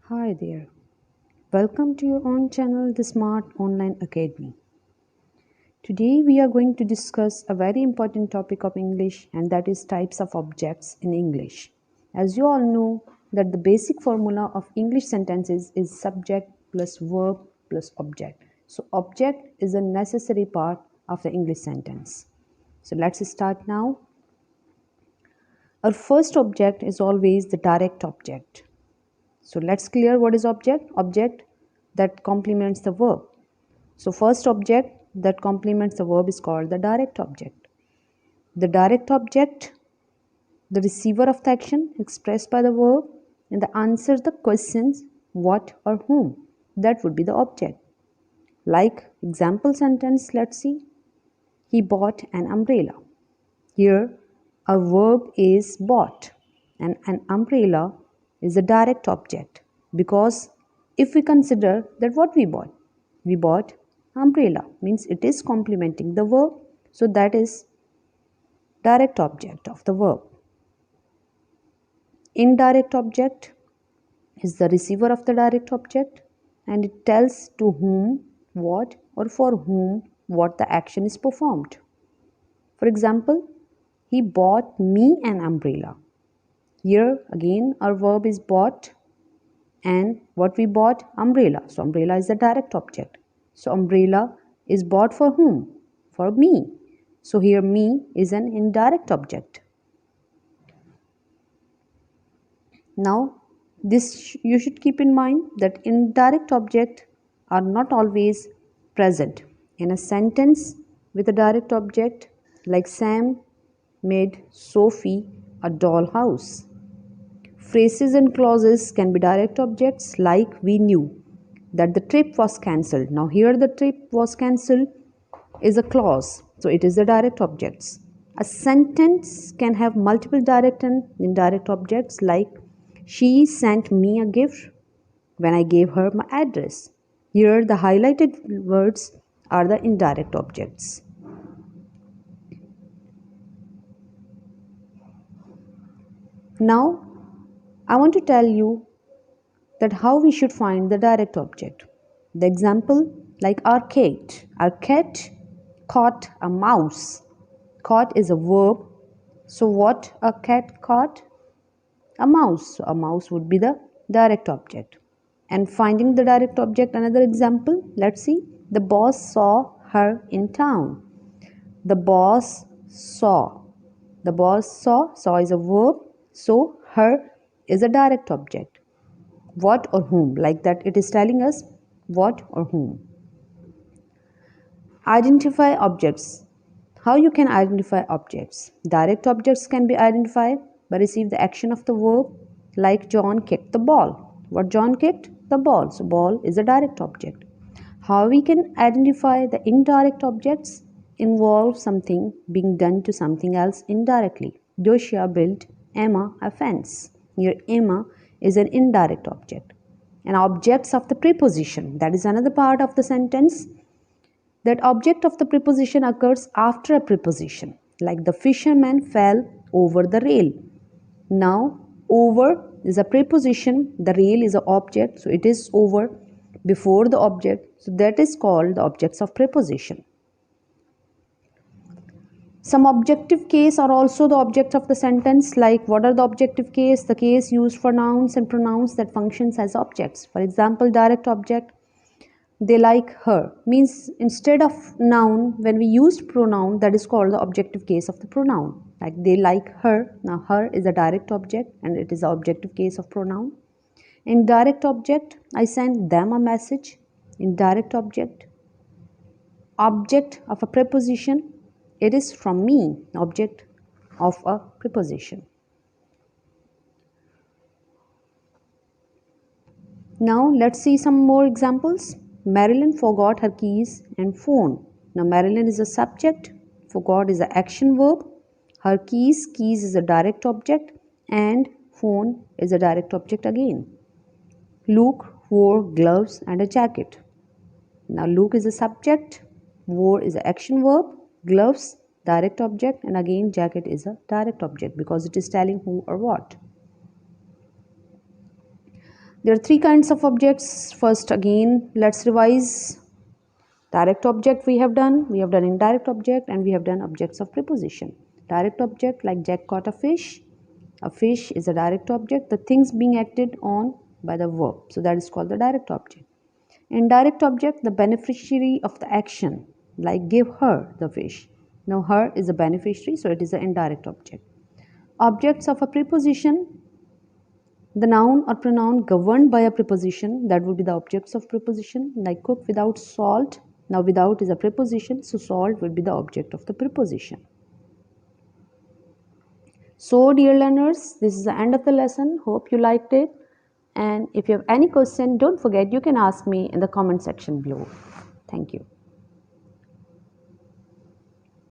Hi there. Welcome to your own channel, The Smart Online Academy. Today we are going to discuss a very important topic of English, and that is types of objects in English. As you all know that the basic formula of English sentences is subject plus verb plus object. So object is a necessary part of the English sentence. So let's start now. Our first object is always the direct object. So let's clear what is object. Object that complements the verb. So first object that complements the verb is called the direct object. The direct object, the receiver of the action expressed by the verb, and the answers the questions what or whom. That would be the object. Like example sentence, let's see. He bought an umbrella. Here a verb is bought and an umbrella is a direct object, because if we consider that what we bought umbrella, means it is complementing the verb, so that is direct object of the verb. Indirect object is the receiver of the direct object, and it tells to whom, what, or for whom what the action is performed. For example, he bought me an umbrella. Here again our verb is bought, and what we bought? Umbrella. So umbrella is the direct object. So umbrella is bought for whom? For me. So here me is an indirect object. Now this you should keep in mind that indirect objects are not always present in a sentence with a direct object, like Sam made Sophie a dollhouse. Phrases and clauses can be direct objects, like we knew that the trip was cancelled. Now here the trip was cancelled is a clause, so it is the direct objects. A sentence can have multiple direct and indirect objects, like she sent me a gift when I gave her my address. Here the highlighted words are the indirect objects. Now I want to tell you that how we should find the direct object. The example, like our cat. Our cat caught a mouse. Caught is a verb. So what a cat caught? A mouse. So a mouse would be the direct object. And finding the direct object, another example, let's see. The boss saw her in town. The boss saw. The boss saw. Saw is a verb. So her is a direct object. What or whom, like that it is telling us what or whom. Identify objects. How you can identify objects? Direct objects can be identified by receive the action of the verb, like John kicked the ball. What John kicked? The ball. So ball is a direct object. How we can identify the indirect objects? Involve something being done to something else indirectly. Joshua built Emma a fence. Here Emma is an indirect object. And objects of the preposition, that is another part of the sentence. That object of the preposition occurs after a preposition, like the fisherman fell over the rail. Now over is a preposition, the rail is an object, so it is over before the object, so that is called the objects of preposition. Some objective case are also the object of the sentence, like what are the objective case? The case used for nouns and pronouns that functions as objects. For example, direct object, they like her, means instead of noun, when we used pronoun, that is called the objective case of the pronoun. Like they like her, now her is a direct object and it is the objective case of pronoun. Indirect object, I sent them a message. Indirect object, object of a preposition, it is from me, object of a preposition. Now let's see some more examples. Marilyn forgot her keys and phone. Now Marilyn is a subject, forgot is an action verb, her keys is a direct object, and phone is a direct object again. Luke wore gloves and a jacket. Now Luke is a subject, wore is an action verb, gloves direct object, and again jacket is a direct object because it is telling who or what. There are three kinds of objects. First, again, let's revise. Direct object we have done indirect object, and we have done objects of preposition. Direct object, like Jack caught a fish. A fish is a direct object, the things being acted on by the verb. So that is called the direct object. Indirect object, the beneficiary of the action, like give her the fish. Now her is a beneficiary, so it is an indirect object. Objects of a preposition, the noun or pronoun governed by a preposition, that would be the objects of preposition, like cook without salt. Now without is a preposition, so salt would be the object of the preposition. So dear learners, this is the end of the lesson. Hope you liked it. And if you have any question, don't forget you can ask me in the comment section below. Thank you.